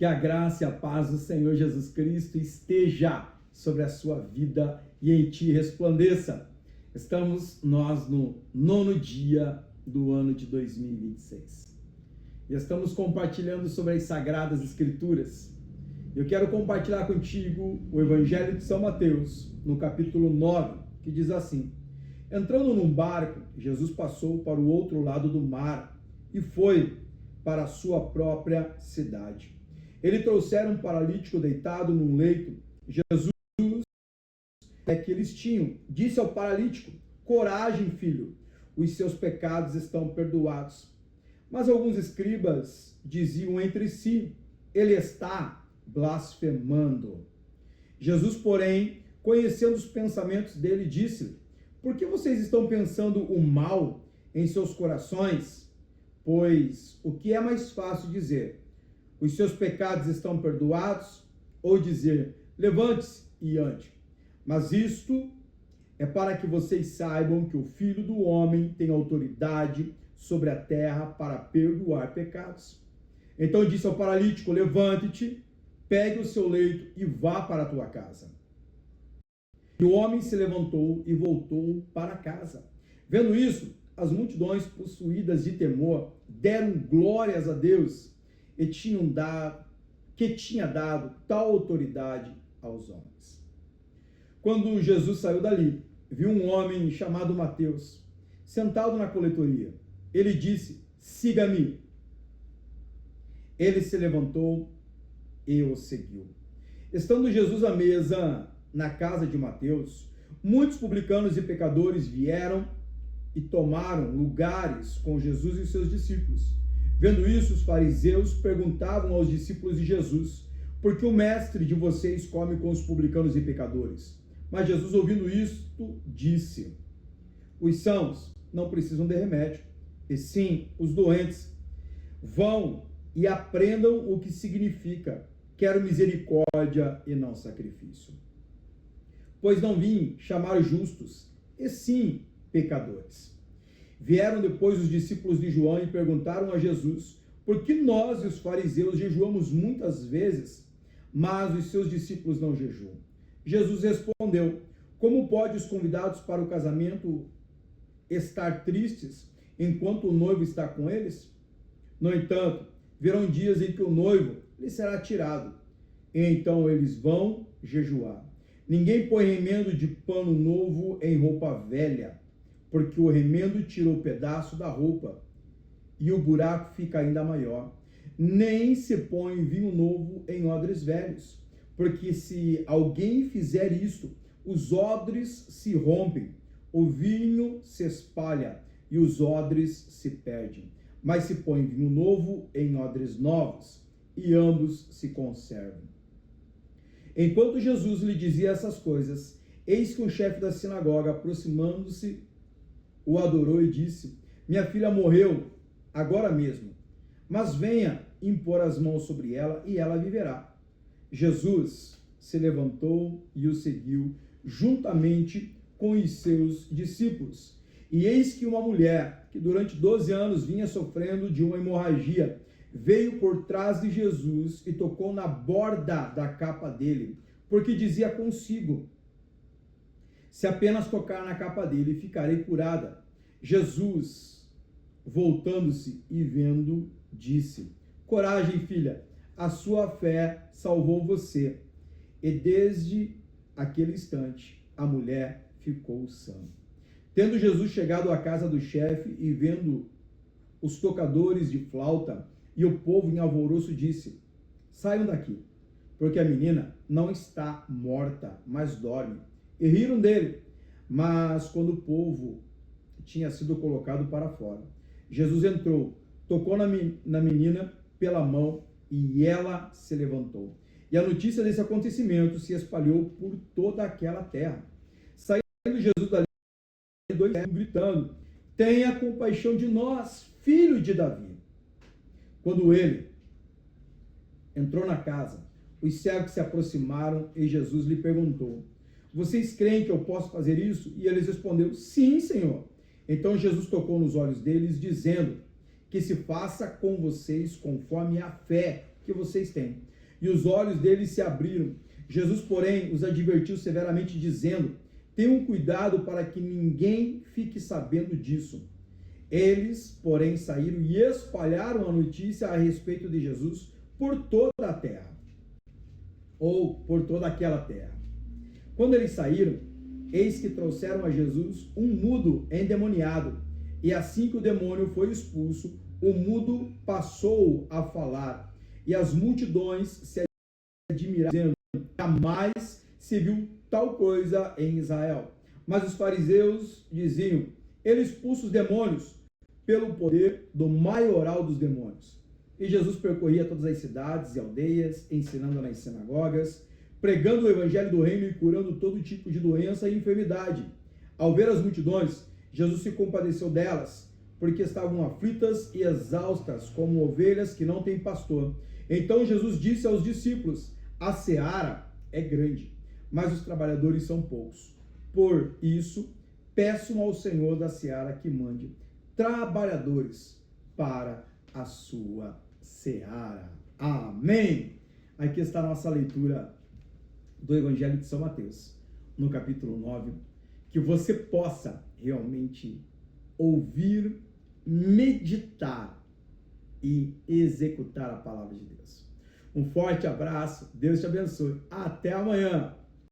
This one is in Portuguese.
Que a graça e a paz do Senhor Jesus Cristo esteja sobre a sua vida e em ti resplandeça. Estamos nós no 9º dia do ano de 2026. E estamos compartilhando sobre as Sagradas Escrituras. Eu quero compartilhar contigo o Evangelho de São Mateus, no capítulo 9, que diz assim: Entrando num barco, Jesus passou para o outro lado do mar e foi para a sua própria cidade. Ele trouxeram um paralítico deitado num leito. Jesus, que eles tinham, disse ao paralítico: Coragem, filho, os seus pecados estão perdoados. Mas alguns escribas diziam entre si: Ele está blasfemando. Jesus, porém, conhecendo os pensamentos dele, disse: Por que vocês estão pensando o mal em seus corações? Pois o que é mais fácil dizer: Os seus pecados estão perdoados? Ou dizer: Levante-se e ande? Mas isto é para que vocês saibam que o Filho do Homem tem autoridade sobre a terra para perdoar pecados. Então disse ao paralítico: Levante-te, pegue o seu leito e vá para a tua casa. E o homem se levantou e voltou para casa. Vendo isso, as multidões, possuídas de temor, deram glórias a Deus que tinha dado tal autoridade aos homens. Quando Jesus saiu dali, viu um homem chamado Mateus sentado na coletoria. Ele disse: Siga-me. Ele se levantou e o seguiu. Estando Jesus à mesa na casa de Mateus, muitos publicanos e pecadores vieram e tomaram lugares com Jesus e seus discípulos. Vendo isso, os fariseus perguntavam aos discípulos de Jesus: Por que o mestre de vocês come com os publicanos e pecadores? Mas Jesus, ouvindo isto, disse: Os sãos não precisam de remédio, e sim os doentes. Vão e aprendam o que significa: quero misericórdia e não sacrifício. Pois não vim chamar justos, e sim pecadores. Vieram depois os discípulos de João e perguntaram a Jesus: Por que nós e os fariseus jejuamos muitas vezes, mas os seus discípulos não jejuam? Jesus respondeu: Como pode os convidados para o casamento estar tristes enquanto o noivo está com eles? No entanto, virão dias em que o noivo lhe será tirado, e então eles vão jejuar. Ninguém põe remendo de pano novo em roupa velha, porque o remendo tira o pedaço da roupa e o buraco fica ainda maior. Nem se põe vinho novo em odres velhos, porque se alguém fizer isto, os odres se rompem, o vinho se espalha e os odres se perdem. Mas se põe vinho novo em odres novos, e ambos se conservam. Enquanto Jesus lhe dizia essas coisas, eis que um chefe da sinagoga, aproximando-se, o adorou e disse: Minha filha morreu agora mesmo, mas venha impor as mãos sobre ela e ela viverá. Jesus se levantou e o seguiu, juntamente com os seus discípulos. E eis que uma mulher, que durante 12 anos vinha sofrendo de uma hemorragia, veio por trás de Jesus e tocou na borda da capa dele, porque dizia consigo: Se apenas tocar na capa dele, ficarei curada. Jesus, voltando-se e vendo, disse: Coragem, filha, a sua fé salvou você. E desde aquele instante, a mulher ficou sã. Tendo Jesus chegado à casa do chefe e vendo os tocadores de flauta e o povo em alvoroço, disse: Saiam daqui, porque a menina não está morta, mas dorme. E riram dele. Mas quando o povo tinha sido colocado para fora, Jesus entrou, tocou na menina pela mão e ela se levantou. E a notícia desse acontecimento se espalhou por toda aquela terra. Saindo Jesus dali, gritando: Tenha compaixão de nós, filho de Davi. Quando ele entrou na casa, os cegos se aproximaram e Jesus lhe perguntou: Vocês creem que eu posso fazer isso? E eles responderam: Sim, Senhor. Então Jesus tocou nos olhos deles, dizendo: Que se faça com vocês conforme a fé que vocês têm. e os olhos deles se abriram. Jesus, porém, os advertiu severamente, dizendo: tenham cuidado para que ninguém fique sabendo disso. Eles, porém, saíram e espalharam a notícia a respeito de Jesus por toda a terra, ou por toda aquela terra. Quando eles saíram, eis que trouxeram a Jesus um mudo endemoniado, e assim que o demônio foi expulso, o mudo passou a falar, e as multidões se admiraram, dizendo: jamais se viu tal coisa em Israel. Mas os fariseus diziam: ele expulsa os demônios pelo poder do maioral dos demônios. E Jesus percorria todas as cidades e aldeias, ensinando nas sinagogas, pregando o evangelho do reino e curando todo tipo de doença e enfermidade. Ao ver as multidões, Jesus se compadeceu delas, porque estavam aflitas e exaustas, como ovelhas que não têm pastor. Então Jesus disse aos discípulos: a seara é grande, mas os trabalhadores são poucos. Por isso, peçam ao Senhor da seara que mande trabalhadores para a sua seara. Amém! Aqui está a nossa leitura do Evangelho de São Mateus, no capítulo 9, que você possa realmente ouvir, meditar e executar a palavra de Deus. Um forte abraço, Deus te abençoe. Até amanhã!